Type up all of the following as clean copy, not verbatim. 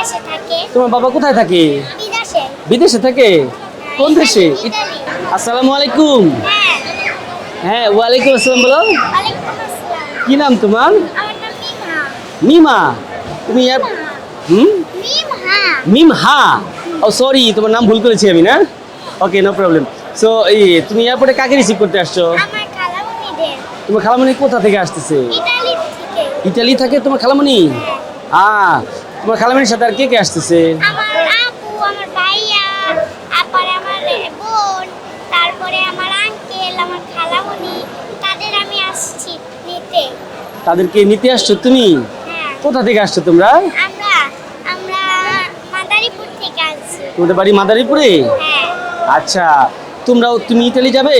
বিদেশে থাকে। তোমার বাবা কোথায় থাকে? বিদেশে। বিদেশে থাকে? কোন দেশে? ইতালি। আসসালামু আলাইকুম। হ্যাঁ। হ্যাঁ, ওয়ালাইকুম আসসালাম। বলো, ওয়ালাইকুম আসসালাম। কি নাম তোমার? আমার নাম মিমা। মিমা। তুমি হুম মিমা। মিমহা। ও সরি, তোমার নাম ভুল করেছি আমি, না? ওকে, নো প্রবলেম। সো তুমি এয়ারপোর্টে কাকে রিসিভ করতে আসছো? আমার খালামণিদের। তোমার খালামণি কোথা থেকে আসতেছে? ইতালি থেকে। ইতালি থাকে তোমার খালামণি? তোমার খালামণির সাথে আর কে কে আসতেছে? আমার আপু, আমার ভাইয়া, তারপরে আমার বোন, তারপরে আমার আঙ্কেল, আমার খালামণি, তাদের আমি আসছি নিতে। তাদেরকে নিতে আসছো তুমি? হ্যাঁ। কোথা থেকে আসছো তোমরা? আমরা আমরা মাদারীপুর থেকে আসছি। তোমাদের বাড়ি মাদারীপুরে? হ্যাঁ। আচ্ছা, তুমি ইতালি যাবে?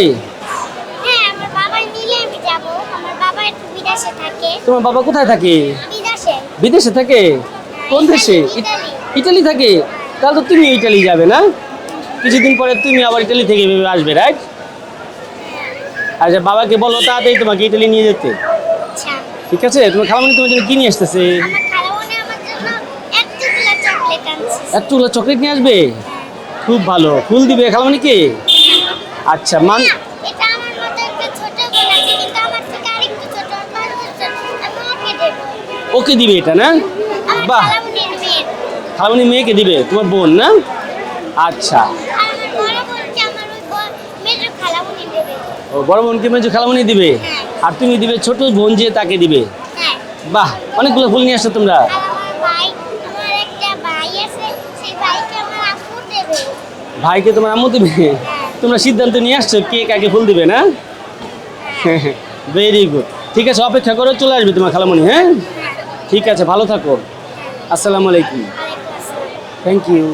হ্যাঁ, আমার বাবা নিলে আমি যাব। আমার বাবা একটু বিদেশে থাকে। তোমার বাবা কোথায় থাকে? বিদেশে। বিদেশে থাকে? কোন দেশে? ইতালি। ইতালি থাকে? তাহলে তো তুমি ইতালি যাবে না? কিছুদিন পরে তুমি আবার ইতালি থেকে ভেবে আসবে, রাইট? আচ্ছা, বাবাকে বলো তাড়াতাড়ি তোমাকে ইতালি নিয়ে যেতে। আচ্ছা। ঠিক আছে? তোমার খালামণি তোমার জন্য কি নিয়ে আসতেছে? আমার খালামণি আমার জন্য এক টুকরা চকলেট আনছে। একটুগুলো চকলেট নিয়ে আসবে? খুব ভালো। ফুল দিবে খালামণিকে? আচ্ছা, এটা আমার মতো একটা ছোট বোন আছে, কিন্তু আমার থেকে আরেকটু ছোট। আমি ওকে দেব। ওকে দিবে এটা, না? আমার বাহ, খালামণির মেয়ে। খালামণি মেয়েকে দিবে, তোমার বোন, না? আচ্ছা, আর আমার বড় বোনকে আমার ওই মেজো খালামণি দেবে। ও বড় বোনকে মেজো খালামণি দিবে, হ্যাঁ। আর তুমি দিবে ছোট বোন যে তাকে দিবে। হ্যাঁ। বাহ, অনেকগুলো ফুল নিয়ে আসছো তোমরা। আর আমার একটা ভাই আছে, সেই ভাইকে আমার আপু দেবে। ভাইকে তোমার আম্মু দিবে? তোমরা সিদ্ধান্ত নিয়ে আসছো কে কাকে ফুল দিবে, না? Very good. ঠিক আছে, অপেক্ষা করো, চলে আসবে তোমার খালামণি। হ্যাঁ, ঠিক আছে, ভালো থাকো। আসসালামু আলাইকুম। আরেকটা আছে। Thank you.